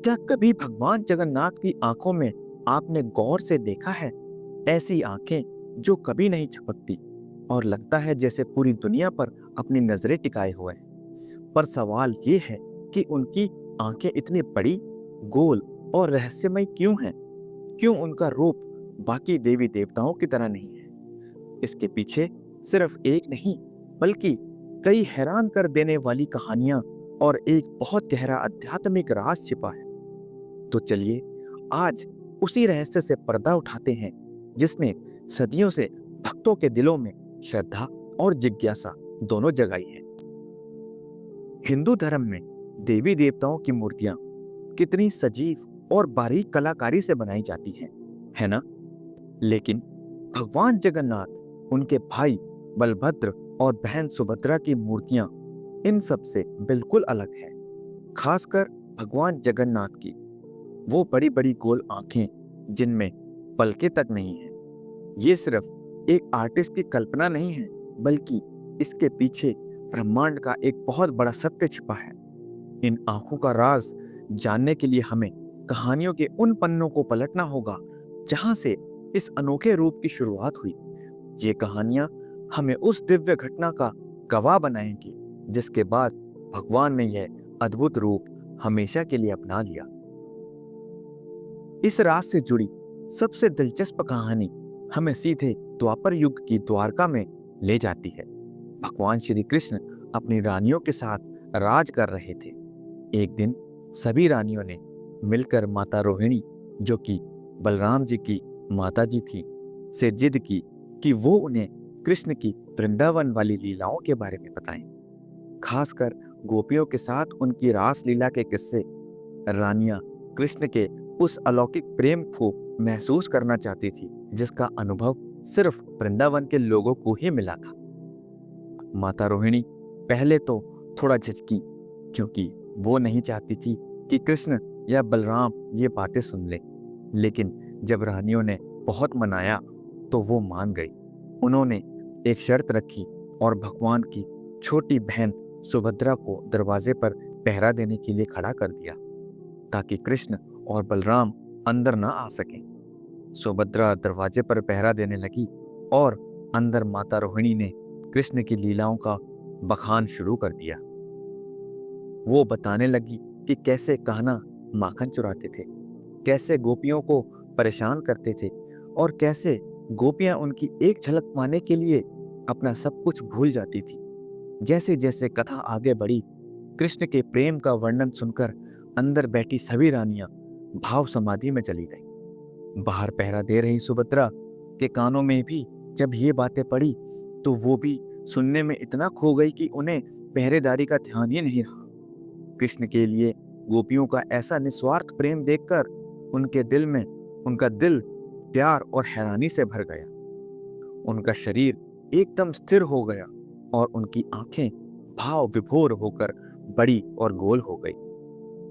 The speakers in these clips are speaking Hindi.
क्या कभी भगवान जगन्नाथ की आंखों में आपने गौर से देखा है? ऐसी आंखें जो कभी नहीं झपकती और लगता है जैसे पूरी दुनिया पर अपनी नजरें टिकाए हुए हैं। पर सवाल ये है कि उनकी आंखें इतनी बड़ी, गोल और रहस्यमय क्यों हैं? क्यों उनका रूप बाकी देवी देवताओं की तरह नहीं है? इसके पीछे सिर्फ एक नहीं, बल्कि कई हैरान कर देने वाली कहानियां और एक बहुत गहरा आध्यात्मिक राज छिपा है। तो चलिए आज उसी रहस्य से पर्दा उठाते हैं जिसने सदियों से भक्तों के दिलों में श्रद्धा और जिज्ञासा दोनों जगाई है। हिंदू धर्म में देवी देवताओं की मूर्तियां कितनी सजीव और बारीक कलाकारी से बनाई जाती हैं, है ना? लेकिन भगवान जगन्नाथ, उनके भाई बलभद्र और बहन सुभद्रा की मूर्तियां इन सब से बिल्कुल अलग है। खासकर भगवान जगन्नाथ की वो बड़ी बड़ी गोल आंखें जिनमें पलकें तक नहीं है। ये सिर्फ एक आर्टिस्ट की कल्पना नहीं है, बल्कि इसके पीछे ब्रह्मांड का एक बहुत बड़ा सत्य छिपा है। इन आंखों का राज जानने के लिए हमें कहानियों के उन पन्नों को पलटना होगा जहां से इस अनोखे रूप की शुरुआत हुई। ये कहानियां हमें उस दिव्य घटना का गवाह बनाएंगी जिसके बाद भगवान ने यह अद्भुत रूप हमेशा के लिए अपना लिया। इस राज से जुड़ी सबसे दिलचस्प कहानी हमें सीधे द्वापर युग की द्वारका में ले जाती है। भगवान श्री कृष्ण अपनी रानियों के साथ राज कर रहे थे। एक दिन सभी रानियों ने मिलकर माता रोहिणी, जो कि बलराम जी की माता जी थी, से जिद की कि वो उन्हें कृष्ण की वृंदावन वाली लीलाओं के बारे में बताएं। खासकर गोपियों के साथ उनकी रास लीला के किस्से। रानियां कृष्ण के उस अलौकिक प्रेम को महसूस करना चाहती थी जिसका अनुभव सिर्फ वृंदावन के लोगों को ही मिला था। माता रोहिणी पहले तो थोड़ा झिझकी, क्योंकि वो नहीं चाहती थी कि कृष्ण या बलराम ये बातें सुन ले। लेकिन जब रानियों ने बहुत मनाया तो वो मान गई। उन्होंने एक शर्त रखी और भगवान की छोटी बहन सुभद्रा को दरवाजे पर पहरा देने के लिए खड़ा कर दिया ताकि कृष्ण और बलराम अंदर ना आ सके। सुभद्रा दरवाजे पर पहरा देने लगी और अंदर माता रोहिणी ने कृष्ण की लीलाओं का बखान शुरू कर दिया। वो बताने लगी कि कैसे कान्हा माखन चुराते थे, कैसे गोपियों को परेशान करते थे और कैसे गोपियां उनकी एक झलक पाने के लिए अपना सब कुछ भूल जाती थी। जैसे जैसे कथा आगे बढ़ी, कृष्ण के प्रेम का वर्णन सुनकर अंदर बैठी सभी रानियां भाव समाधि में चली गई। बाहर पहरा दे रही सुभद्रा के कानों में भी जब ये बातें पड़ी तो वो भी सुनने में इतना खो गई कि उन्हें पहरेदारी का ध्यान ही नहीं रहा। कृष्ण के लिए गोपियों का ऐसा निस्वार्थ प्रेम देखकर उनके दिल में उनका दिल प्यार और हैरानी से भर गया। उनका शरीर एकदम स्थिर हो गया और उनकी आंखें भाव विभोर होकर बड़ी और गोल हो गई।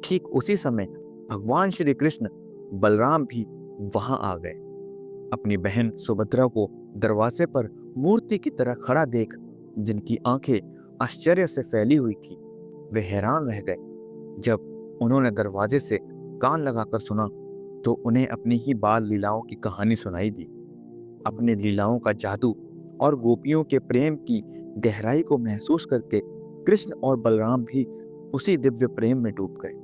ठीक उसी समय भगवान श्री कृष्ण बलराम भी वहां आ गए। अपनी बहन सुभद्रा को दरवाजे पर मूर्ति की तरह खड़ा देख जिनकी आंखें आश्चर्य से फैली हुई थी, वे हैरान रह गए। जब उन्होंने दरवाजे से कान लगाकर सुना तो उन्हें अपनी ही बाल लीलाओं की कहानी सुनाई दी। अपने लीलाओं का जादू और गोपियों के प्रेम की गहराई को महसूस करके कृष्ण और बलराम भी उसी दिव्य प्रेम में डूब गए।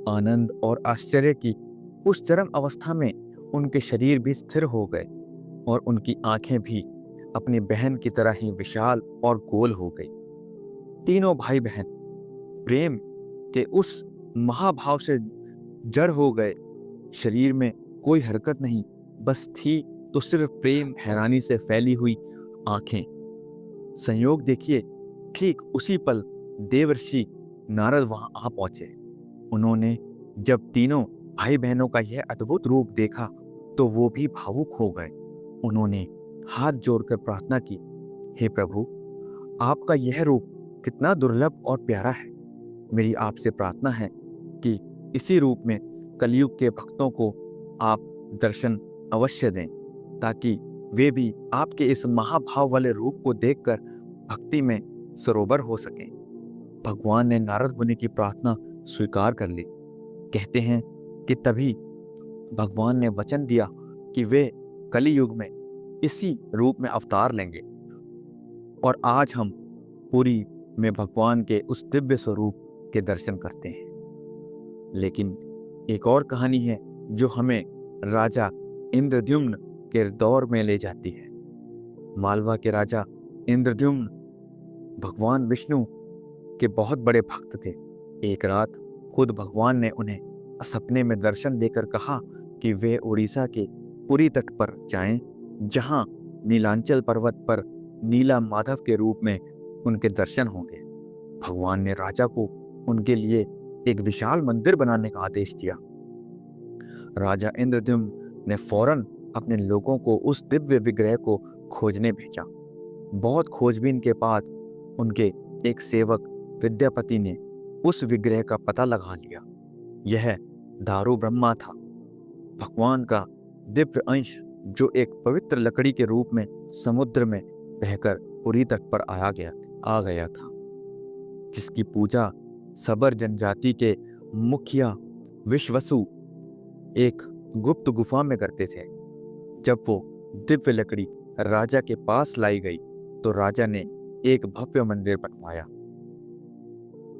आनंद और आश्चर्य की उस चरम अवस्था में उनके शरीर भी स्थिर हो गए और उनकी आंखें भी अपनी बहन की तरह ही विशाल और गोल हो गई। तीनों भाई बहन प्रेम के उस महाभाव से जड़ हो गए। शरीर में कोई हरकत नहीं, बस थी तो सिर्फ प्रेम, हैरानी से फैली हुई आंखें। संयोग देखिए, ठीक उसी पल देवर्षि नारद वहां आ पहुंचे। उन्होंने जब तीनों भाई बहनों का यह अद्भुत रूप देखा तो वो भी भावुक हो गए। उन्होंने हाथ जोड़कर प्रार्थना की, हे प्रभु, आपका यह रूप कितना दुर्लभ और प्यारा है। मेरी आपसे प्रार्थना है कि इसी रूप में कलयुग के भक्तों को आप दर्शन अवश्य दें, ताकि वे भी आपके इस महाभाव वाले रूप को देखकर भक्ति में सरोवर हो सकें। भगवान ने नारद मुनि की प्रार्थना स्वीकार कर ली। कहते हैं कि तभी भगवान ने वचन दिया कि वे कली युग में इसी रूप में अवतार लेंगे, और आज हम पुरी में भगवान के उस दिव्य स्वरूप के दर्शन करते हैं। लेकिन एक और कहानी है जो हमें राजा इंद्रद्युम्न के दौर में ले जाती है। मालवा के राजा इंद्रद्युम्न भगवान विष्णु के बहुत बड़े भक्त थे। एक रात खुद भगवान ने उन्हें सपने में दर्शन देकर कहा कि वे उड़ीसा के पुरी तट पर जाएं, जहां नीलांचल पर्वत पर नीला माधव के रूप में उनके दर्शन होंगे। भगवान ने राजा को उनके लिए एक विशाल मंदिर बनाने का आदेश दिया। राजा इंद्रद्युम्न ने फौरन अपने लोगों को उस दिव्य विग्रह को खोजने भेजा। बहुत खोजबीन के बाद उनके एक सेवक विद्यापति ने उस विग्रह का पता लगा लिया। यह दारू ब्रह्मा था, भगवान का दिव्य अंश, जो एक पवित्र लकड़ी के रूप में समुद्र में बहकर पुरी तट पर आ गया था, जिसकी पूजा सबर जनजाति के मुखिया विश्वसु एक गुप्त गुफा में करते थे। जब वो दिव्य लकड़ी राजा के पास लाई गई तो राजा ने एक भव्य मंदिर बनवाया।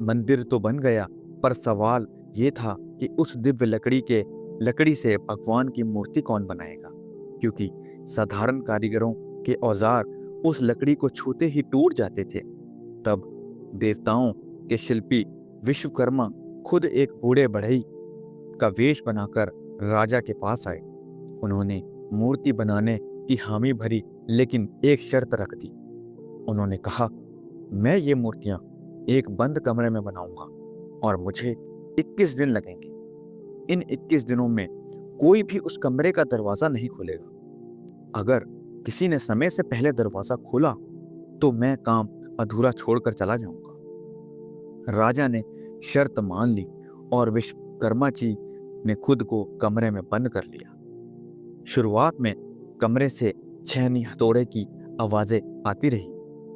मंदिर तो बन गया, पर सवाल ये था कि उस दिव्य लकड़ी से भगवान की मूर्ति कौन बनाएगा, क्योंकि साधारण कारीगरों के औजार उस लकड़ी को छूते ही टूट जाते थे। तब देवताओं के शिल्पी विश्वकर्मा खुद एक बूढ़े बढ़ई का वेश बनाकर राजा के पास आए। उन्होंने मूर्ति बनाने की हामी भरी, लेकिन एक शर्त रख दी। उन्होंने कहा, मैं ये मूर्तियां एक बंद कमरे में बनाऊंगा और मुझे 21 दिन लगेंगे। इन 21 दिनों में कोई भी उस कमरे का दरवाजा नहीं खोलेगा। अगर किसी ने समय से पहले दरवाजा खोला तो मैं काम अधूरा छोड़कर चला जाऊंगा। राजा ने शर्त मान ली और विश्वकर्मा जी ने खुद को कमरे में बंद कर लिया। शुरुआत में कमरे से छेनी हथौड़े की आवाजें आती रही,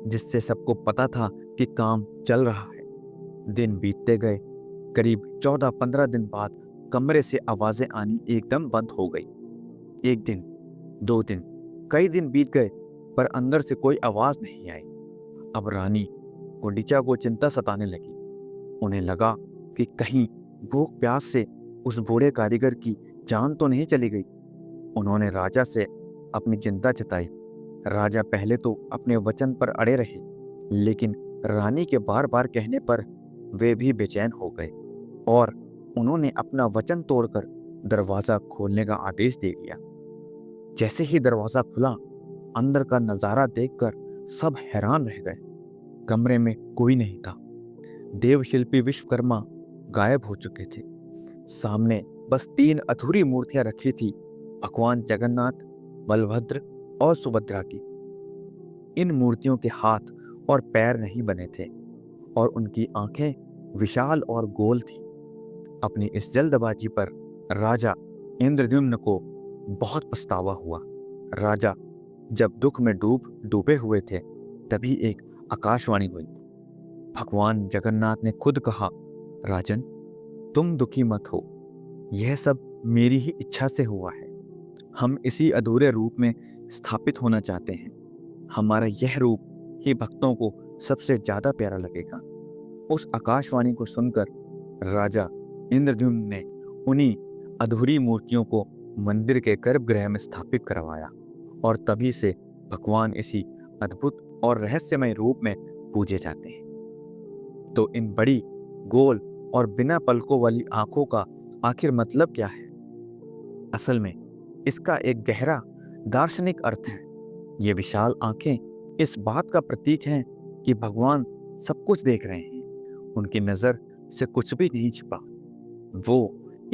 जिससे सबको पता था कि काम चल रहा है। दिन बीतते गए। करीब 14-15 दिन बाद कमरे से आवाजें आनी एकदम बंद हो गई। 1 दिन, 2 दिन, कई दिन बीत गए, पर अंदर से कोई आवाज नहीं आई। अब रानी गुंडीचा को चिंता सताने लगी। उन्हें लगा कि कहीं भूख प्यास से उस बूढ़े कारीगर की जान तो नहीं चली गई। उन्होंने राजा से अपनी चिंता जताई। राजा पहले तो अपने वचन पर अड़े रहे, लेकिन रानी के बार बार कहने पर वे भी बेचैन हो गए और उन्होंने अपना वचन तोड़कर दरवाजा खोलने का आदेश दे दिया। जैसे ही दरवाजा खुला, अंदर का नजारा देखकर सब हैरान रह गए। कमरे में कोई नहीं था। देवशिल्पी विश्वकर्मा गायब हो चुके थे। सामने बस 3 अधूरी मूर्तियां रखी थी, भगवान जगन्नाथ, बलभद्र और सुभद्रा की। इन मूर्तियों के हाथ और पैर नहीं बने थे और उनकी आंखें विशाल और गोल थी। अपनी इस जल्दबाजी पर राजा इंद्रद्युम्न को बहुत पछतावा हुआ। राजा जब दुख में डूबे हुए थे, तभी एक आकाशवाणी हुई। भगवान जगन्नाथ ने खुद कहा, राजन, तुम दुखी मत हो, यह सब मेरी ही इच्छा से हुआ है। हम इसी अधूरे रूप में स्थापित होना चाहते हैं। हमारा यह रूप ही भक्तों को सबसे ज्यादा प्यारा लगेगा। उस आकाशवाणी को सुनकर राजा इंद्रद्युम्न ने उन्हीं अधूरी मूर्तियों को मंदिर के गर्भगृह में स्थापित करवाया और तभी से भगवान इसी अद्भुत और रहस्यमय रूप में पूजे जाते हैं। तो इन बड़ी, गोल और बिना पलकों वाली आंखों का आखिर मतलब क्या है? असल में इसका एक गहरा दार्शनिक अर्थ है। ये विशाल आंखें इस बात का प्रतीक हैं कि भगवान सब कुछ देख रहे हैं। उनकी नजर से कुछ भी नहीं छिपा। वो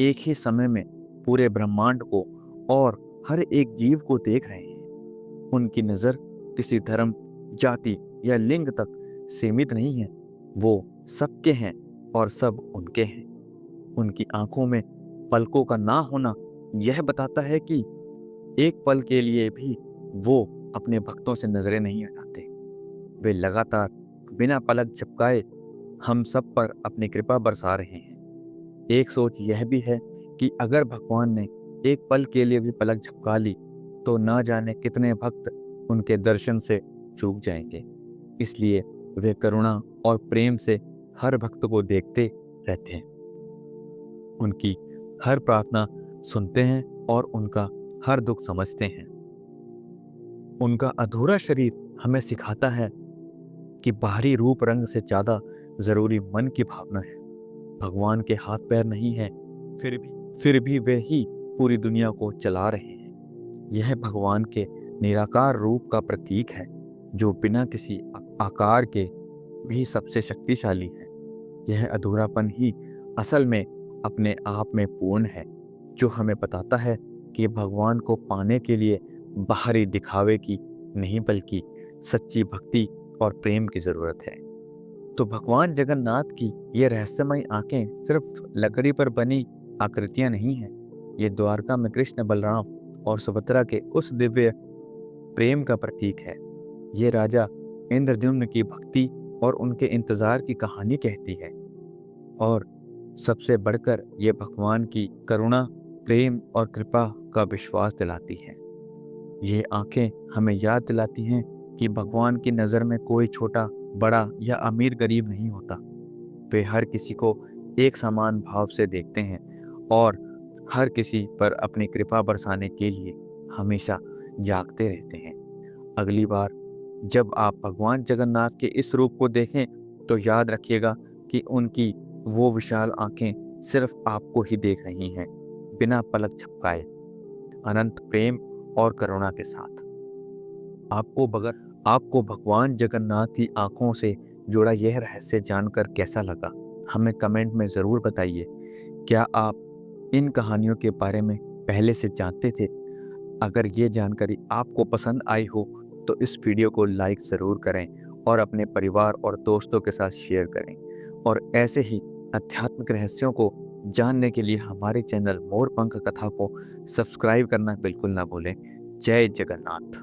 एक ही समय में पूरे ब्रह्मांड को और हर एक जीव को देख रहे हैं। उनकी नजर किसी धर्म, जाति या लिंग तक सीमित नहीं है। वो सबके हैं और सब उनके हैं। उनकी आंखों में पलकों का ना होना यह बताता है कि एक पल के लिए भी वो अपने भक्तों से नजरें नहीं हटाते। वे लगातार बिना पलक झपकाए हम सब पर अपनी कृपा बरसा रहे हैं। एक सोच यह भी है कि अगर भगवान ने एक पल के लिए भी पलक झपका ली तो ना जाने कितने भक्त उनके दर्शन से चूक जाएंगे। इसलिए वे करुणा और प्रेम से हर भक्त को देखते रहते हैं, उनकी हर प्रार्थना सुनते हैं और उनका हर दुख समझते हैं। उनका अधूरा शरीर हमें सिखाता है कि बाहरी रूप रंग से ज्यादा जरूरी मन की भावना है। भगवान के हाथ पैर नहीं है, फिर भी वे ही पूरी दुनिया को चला रहे हैं। यह भगवान के निराकार रूप का प्रतीक है, जो बिना किसी आकार के भी सबसे शक्तिशाली है। यह अधूरापन ही असल में अपने आप में पूर्ण है, जो हमें बताता है कि भगवान को पाने के लिए बाहरी दिखावे की नहीं बल्कि सच्ची भक्ति और प्रेम की जरूरत है। तो भगवान जगन्नाथ की ये रहस्यमयी आंखें सिर्फ लकड़ी पर बनी आकृतियां नहीं हैं, ये द्वारका में कृष्ण, बलराम और सुभद्रा के उस दिव्य प्रेम का प्रतीक है। ये राजा इंद्रद्युम्न की भक्ति और उनके इंतजार की कहानी कहती है, और सबसे बढ़कर ये भगवान की करुणा, प्रेम और कृपा का विश्वास दिलाती है। ये आंखें हमें याद दिलाती हैं कि भगवान की नज़र में कोई छोटा, बड़ा या अमीर गरीब नहीं होता। वे हर किसी को एक समान भाव से देखते हैं और हर किसी पर अपनी कृपा बरसाने के लिए हमेशा जागते रहते हैं। अगली बार जब आप भगवान जगन्नाथ के इस रूप को देखें तो याद रखिएगा कि उनकी वो विशाल आंखें सिर्फ आपको ही देख रही हैं, बिना पलक झपकाए, अनंत प्रेम और करुणा के साथ। आपको भगवान जगन्नाथ की आंखों से जुड़ा यह रहस्य जानकर कैसा लगा, हमें कमेंट में ज़रूर बताइए। क्या आप इन कहानियों के बारे में पहले से जानते थे? अगर ये जानकारी आपको पसंद आई हो तो इस वीडियो को लाइक ज़रूर करें और अपने परिवार और दोस्तों के साथ शेयर करें। और ऐसे ही आध्यात्मिक रहस्यों को जानने के लिए हमारे चैनल मोरपंख कथा को सब्सक्राइब करना बिल्कुल ना भूलें। जय जगन्नाथ।